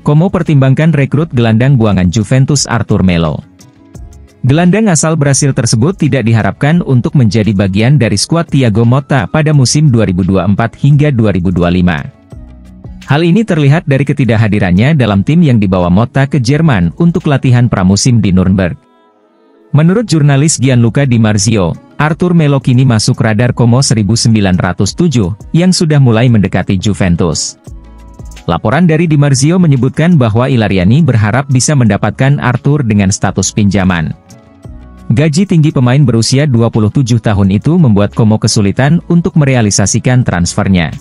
Como pertimbangkan rekrut gelandang buangan Juventus Arthur Melo. Gelandang asal Brasil tersebut tidak diharapkan untuk menjadi bagian dari skuad Thiago Motta pada musim 2024 hingga 2025. Hal ini terlihat dari ketidakhadirannya dalam tim yang dibawa Motta ke Jerman untuk latihan pramusim di Nuremberg. Menurut jurnalis Gianluca Di Marzio, Arthur Melo kini masuk radar Como 1907, yang sudah mulai mendekati Juventus. Laporan dari Di Marzio menyebutkan bahwa Ilariani berharap bisa mendapatkan Arthur dengan status pinjaman. Gaji tinggi pemain berusia 27 tahun itu membuat Como kesulitan untuk merealisasikan transfernya.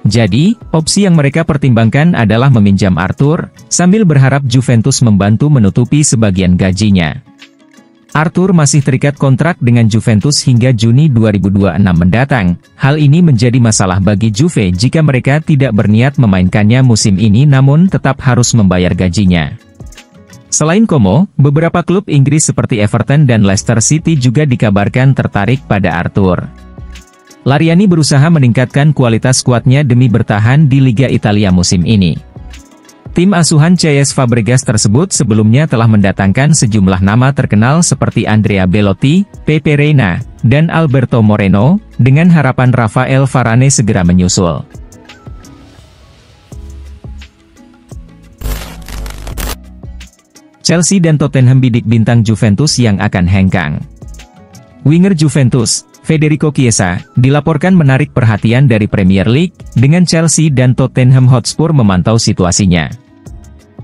Jadi, opsi yang mereka pertimbangkan adalah meminjam Arthur, sambil berharap Juventus membantu menutupi sebagian gajinya. Arthur masih terikat kontrak dengan Juventus hingga Juni 2026 mendatang. Hal ini menjadi masalah bagi Juve jika mereka tidak berniat memainkannya musim ini namun tetap harus membayar gajinya. Selain Como, beberapa klub Inggris seperti Everton dan Leicester City juga dikabarkan tertarik pada Arthur. Lariani berusaha meningkatkan kualitas skuadnya demi bertahan di Liga Italia musim ini. Tim asuhan CS Fabregas tersebut sebelumnya telah mendatangkan sejumlah nama terkenal seperti Andrea Belotti, Pepe Reina, dan Alberto Moreno, dengan harapan Rafael Varane segera menyusul. Chelsea dan Tottenham bidik bintang Juventus yang akan hengkang. Winger Juventus, Federico Chiesa, dilaporkan menarik perhatian dari Premier League, dengan Chelsea dan Tottenham Hotspur memantau situasinya.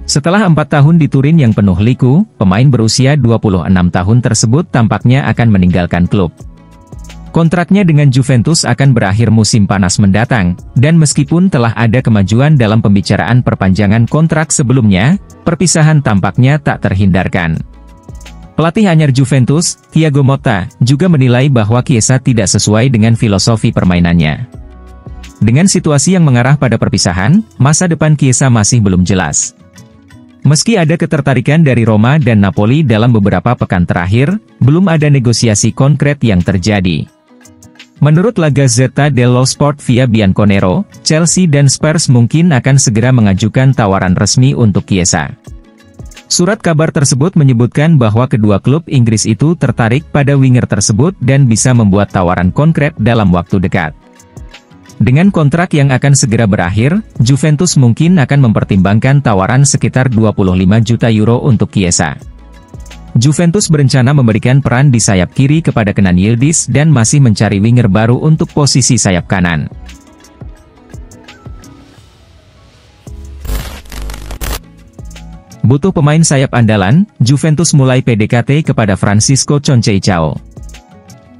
Setelah 4 tahun di Turin yang penuh liku, pemain berusia 26 tahun tersebut tampaknya akan meninggalkan klub. Kontraknya dengan Juventus akan berakhir musim panas mendatang, dan meskipun telah ada kemajuan dalam pembicaraan perpanjangan kontrak sebelumnya, perpisahan tampaknya tak terhindarkan. Pelatih anyar Juventus, Thiago Motta, juga menilai bahwa Chiesa tidak sesuai dengan filosofi permainannya. Dengan situasi yang mengarah pada perpisahan, masa depan Chiesa masih belum jelas. Meski ada ketertarikan dari Roma dan Napoli dalam beberapa pekan terakhir, belum ada negosiasi konkret yang terjadi. Menurut La Gazzetta dello Sport via Bianconero, Chelsea dan Spurs mungkin akan segera mengajukan tawaran resmi untuk Chiesa. Surat kabar tersebut menyebutkan bahwa kedua klub Inggris itu tertarik pada winger tersebut dan bisa membuat tawaran konkret dalam waktu dekat. Dengan kontrak yang akan segera berakhir, Juventus mungkin akan mempertimbangkan tawaran sekitar 25 juta euro untuk Chiesa. Juventus berencana memberikan peran di sayap kiri kepada Kenan Yildiz dan masih mencari winger baru untuk posisi sayap kanan. Butuh pemain sayap andalan, Juventus mulai PDKT kepada Francisco Conceição.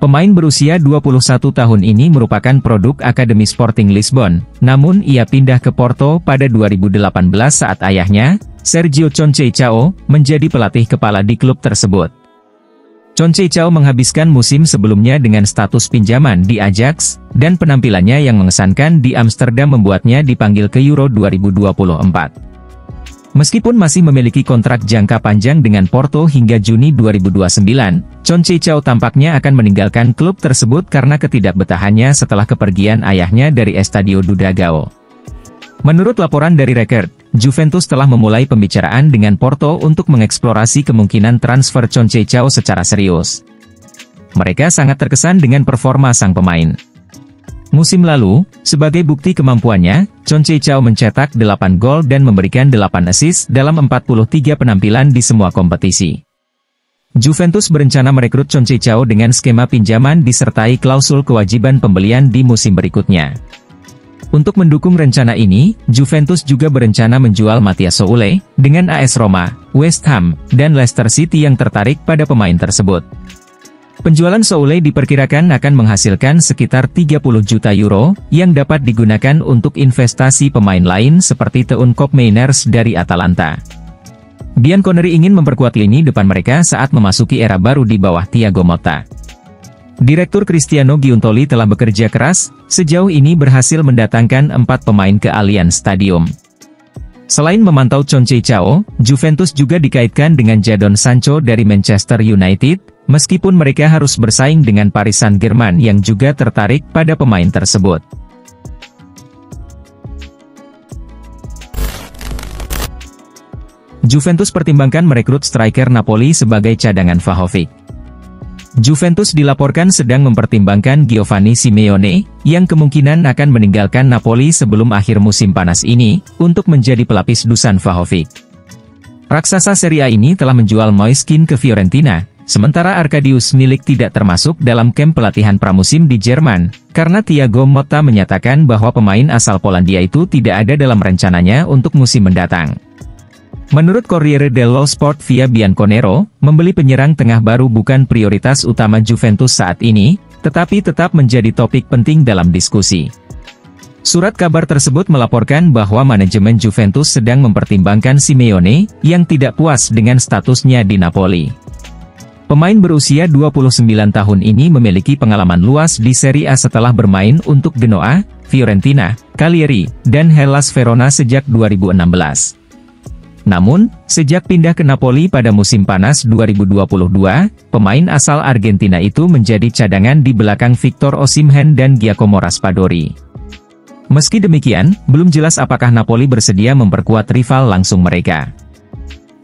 Pemain berusia 21 tahun ini merupakan produk Akademi Sporting Lisbon, namun ia pindah ke Porto pada 2018 saat ayahnya, Sergio Conceição, menjadi pelatih kepala di klub tersebut. Conceição menghabiskan musim sebelumnya dengan status pinjaman di Ajax, dan penampilannya yang mengesankan di Amsterdam membuatnya dipanggil ke Euro 2024. Meskipun masih memiliki kontrak jangka panjang dengan Porto hingga Juni 2029, Conceição tampaknya akan meninggalkan klub tersebut karena ketidakbetahannya setelah kepergian ayahnya dari Estadio do Dragão. Menurut laporan dari Record, Juventus telah memulai pembicaraan dengan Porto untuk mengeksplorasi kemungkinan transfer Conceição secara serius. Mereka sangat terkesan dengan performa sang pemain. Musim lalu, sebagai bukti kemampuannya, Conceição mencetak 8 gol dan memberikan 8 assist dalam 43 penampilan di semua kompetisi. Juventus berencana merekrut Conceição dengan skema pinjaman disertai klausul kewajiban pembelian di musim berikutnya. Untuk mendukung rencana ini, Juventus juga berencana menjual Matthias Soulé, dengan AS Roma, West Ham, dan Leicester City yang tertarik pada pemain tersebut. Penjualan Soulé diperkirakan akan menghasilkan sekitar 30 juta euro, yang dapat digunakan untuk investasi pemain lain seperti Teun Koopmeiners dari Atalanta. Bianconeri ingin memperkuat lini depan mereka saat memasuki era baru di bawah Thiago Motta. Direktur Cristiano Giuntoli telah bekerja keras, sejauh ini berhasil mendatangkan 4 pemain ke Allianz Stadium. Selain memantau Conceição, Juventus juga dikaitkan dengan Jadon Sancho dari Manchester United, meskipun mereka harus bersaing dengan Paris Saint-Germain yang juga tertarik pada pemain tersebut. Juventus pertimbangkan merekrut striker Napoli sebagai cadangan Vlahovic. Juventus dilaporkan sedang mempertimbangkan Giovanni Simeone, yang kemungkinan akan meninggalkan Napoli sebelum akhir musim panas ini, untuk menjadi pelapis Dusan Vlahovic. Raksasa Serie A ini telah menjual Moiskin ke Fiorentina, sementara Arkadiusz Milik tidak termasuk dalam kamp pelatihan pramusim di Jerman, karena Thiago Motta menyatakan bahwa pemain asal Polandia itu tidak ada dalam rencananya untuk musim mendatang. Menurut Corriere dello Sport via Bianconero, membeli penyerang tengah baru bukan prioritas utama Juventus saat ini, tetapi tetap menjadi topik penting dalam diskusi. Surat kabar tersebut melaporkan bahwa manajemen Juventus sedang mempertimbangkan Simeone, yang tidak puas dengan statusnya di Napoli. Pemain berusia 29 tahun ini memiliki pengalaman luas di Serie A setelah bermain untuk Genoa, Fiorentina, Cagliari, dan Hellas Verona sejak 2016. Namun, sejak pindah ke Napoli pada musim panas 2022, pemain asal Argentina itu menjadi cadangan di belakang Victor Osimhen dan Giacomo Raspadori. Meski demikian, belum jelas apakah Napoli bersedia memperkuat rival langsung mereka.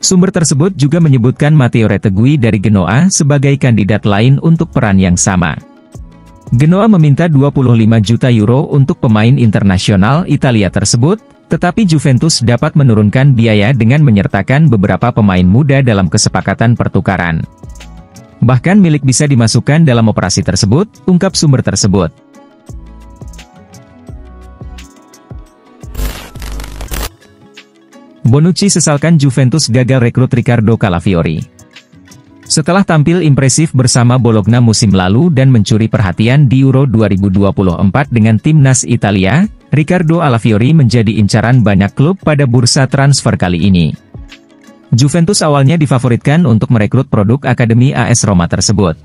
Sumber tersebut juga menyebutkan Matteo Retegui dari Genoa sebagai kandidat lain untuk peran yang sama. Genoa meminta 25 juta euro untuk pemain internasional Italia tersebut, tetapi Juventus dapat menurunkan biaya dengan menyertakan beberapa pemain muda dalam kesepakatan pertukaran. Bahkan Milik bisa dimasukkan dalam operasi tersebut, ungkap sumber tersebut. Bonucci sesalkan Juventus gagal rekrut Riccardo Calafiori. Setelah tampil impresif bersama Bologna musim lalu dan mencuri perhatian di Euro 2024 dengan timnas Italia, Riccardo Calafiori menjadi incaran banyak klub pada bursa transfer kali ini. Juventus awalnya difavoritkan untuk merekrut produk Akademi AS Roma tersebut.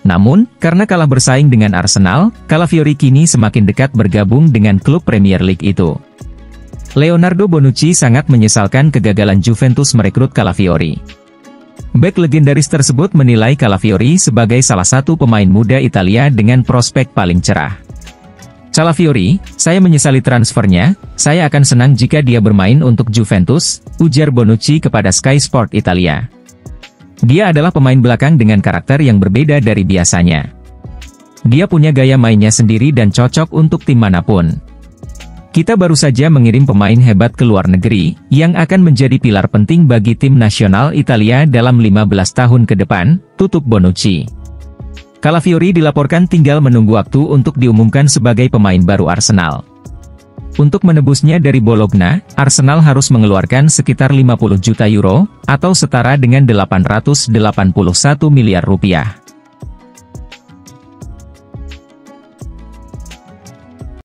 Namun, karena kalah bersaing dengan Arsenal, Calafiori kini semakin dekat bergabung dengan klub Premier League itu. Leonardo Bonucci sangat menyesalkan kegagalan Juventus merekrut Calafiori. Bek legendaris tersebut menilai Calafiori sebagai salah satu pemain muda Italia dengan prospek paling cerah. Calafiori, saya menyesali transfernya, saya akan senang jika dia bermain untuk Juventus, ujar Bonucci kepada Sky Sport Italia. Dia adalah pemain belakang dengan karakter yang berbeda dari biasanya. Dia punya gaya mainnya sendiri dan cocok untuk tim manapun. Kita baru saja mengirim pemain hebat ke luar negeri, yang akan menjadi pilar penting bagi tim nasional Italia dalam 15 tahun ke depan, tutup Bonucci. Calafiori dilaporkan tinggal menunggu waktu untuk diumumkan sebagai pemain baru Arsenal. Untuk menebusnya dari Bologna, Arsenal harus mengeluarkan sekitar 50 juta euro, atau setara dengan 881 miliar rupiah.